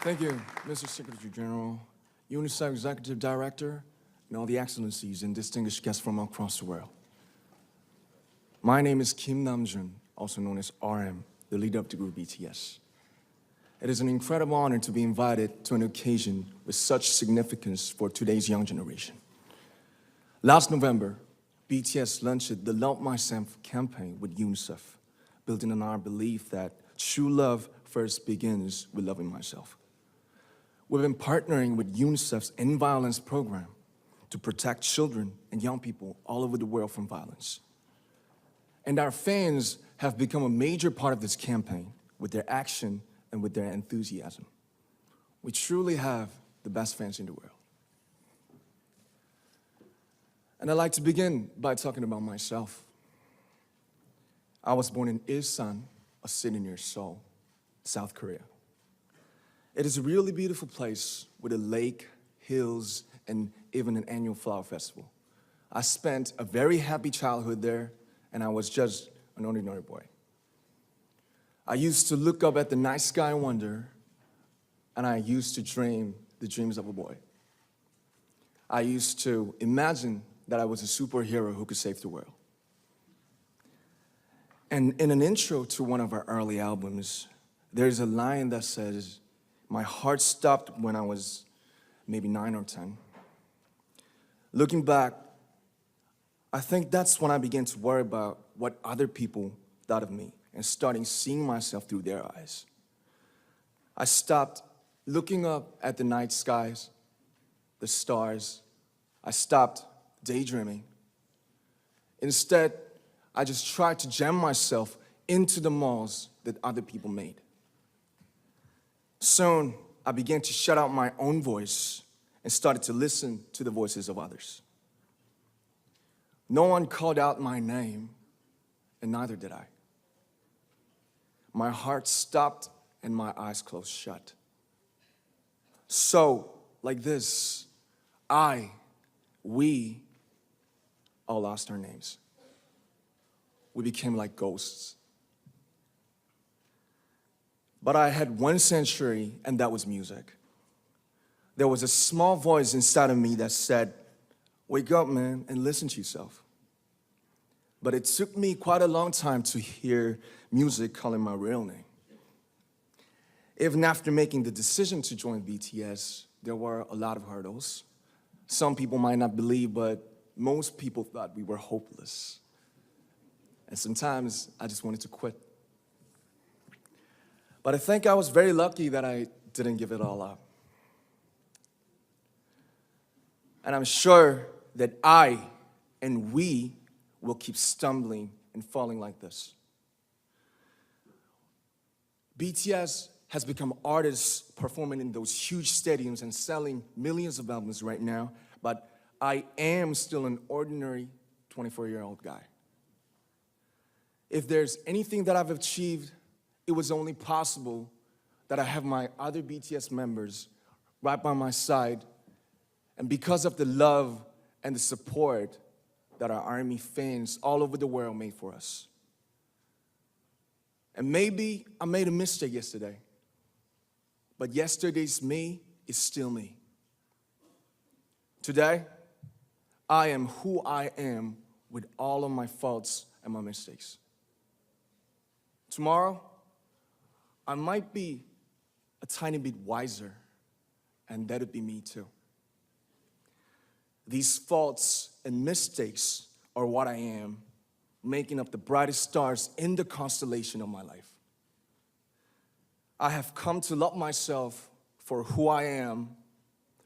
Thank you, Mr. Secretary General, UNICEF Executive Director, and all the excellencies and distinguished guests from across the world. My name is Kim Namjoon, also known as RM, the leader of the group BTS. It is an incredible honor to be invited to an occasion with such significance for today's young generation. Last November, BTS launched the Love Myself campaign with UNICEF, building on our belief that true love first begins with loving myself. We've been partnering with UNICEF's End Violence program to protect children and young people all over the world from violence. And our fans have become a major part of this campaign with their action and with their enthusiasm. We truly have the best fans in the world. And I'd like to begin by talking about myself. I was born in Ilsan, a city near Seoul, South Korea. It is a really beautiful place with a lake, hills, and even an annual flower festival. I spent a very happy childhood there, and I was just an ordinary boy. I used to look up at the night sky and wonder, and I used to dream the dreams of a boy. I used to imagine that I was a superhero who could save the world. And in an intro to one of our early albums, there's a line that says, "My heart stopped when I was maybe 9 or 10. Looking back, I think that's when I began to worry about what other people thought of me and starting seeing myself through their eyes. I stopped looking up at the night skies, the stars. I stopped daydreaming. Instead, I just tried to jam myself into the malls that other people made. Soon, I began to shut out my own voice and started to listen to the voices of others. No one called out my name, and neither did I. My heart stopped and my eyes closed shut. So, like this, we all lost our names. We became like ghosts. But I had one sanctuary, and that was music. There was a small voice inside of me that said, "Wake up, man, and listen to yourself." But it took me quite a long time to hear music calling my real name. Even after making the decision to join BTS, there were a lot of hurdles. Some people might not believe, but most people thought we were hopeless. And sometimes I just wanted to quit. But I think I was very lucky that I didn't give it all up. And I'm sure that I and we will keep stumbling and falling like this. BTS has become artists performing in those huge stadiums and selling millions of albums right now, but I am still an ordinary 24-year-old guy. If there's anything that I've achieved, it was only possible that I have my other BTS members right by my side, and because of the love and the support that our ARMY fans all over the world made for us. And maybe I made a mistake yesterday, but yesterday's me is still me. Today, I am who I am with all of my faults and my mistakes. Tomorrow, I might be a tiny bit wiser, and that'd be me too. These faults and mistakes are what I am, making up the brightest stars in the constellation of my life. I have come to love myself for who I am,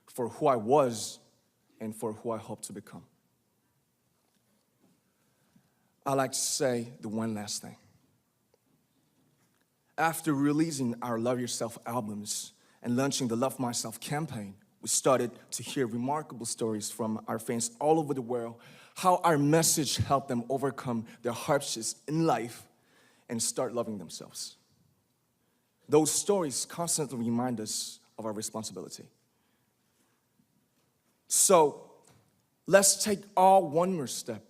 for who I was, and for who I hope to become. I'd like to say the one last thing. After releasing our Love Yourself albums and launching the Love Myself campaign, we started to hear remarkable stories from our fans all over the world, how our message helped them overcome their hardships in life and start loving themselves. Those stories constantly remind us of our responsibility. So, let's take all one more step.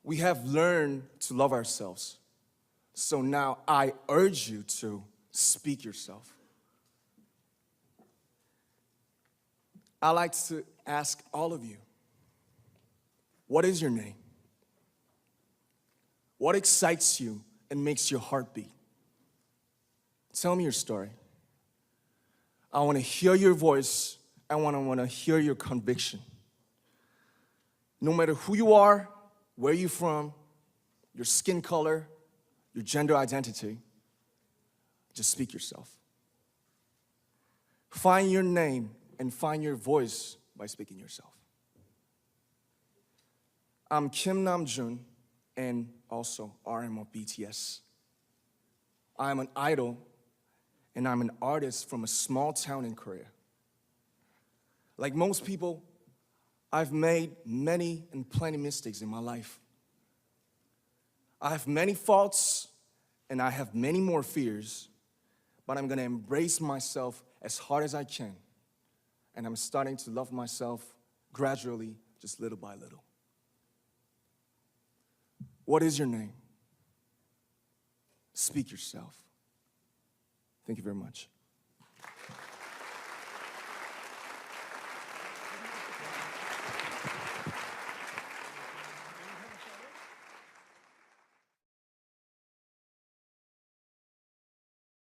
We have learned to love ourselves. So now I urge you to speak yourself. I like to ask all of you, what is your name? What excites you and makes your heart beat? Tell me your story. I want to hear your voice. I want to hear your conviction. No matter who you are, where you're from, your skin color, your gender identity, just speak yourself. Find your name and find your voice by speaking yourself. I'm Kim Namjoon and also RM of BTS. I'm an idol and I'm an artist from a small town in Korea. Like most people, I've made many and plenty mistakes in my life. I have many faults and I have many more fears, but I'm gonna embrace myself as hard as I can. And I'm starting to love myself gradually, just little by little. What is your name? Speak yourself. Thank you very much.